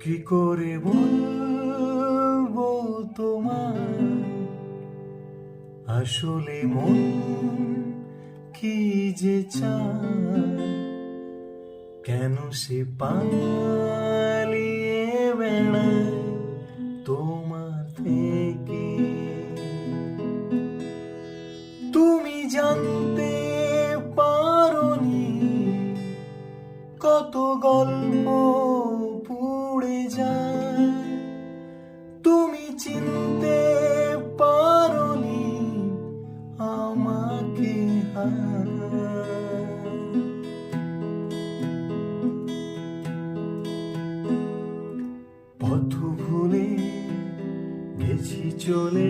কি করে বলবো তোমায় আসলে মন কি যে চায়, কেন সে পালিয়ে বেড়ায় তোমার থেকে। তুমি জানতে পারোনি কত গল্প পুড়ে যায়, তুমি চিনতে পারোনি আমাকে। পথ ভুলে গেছি চলে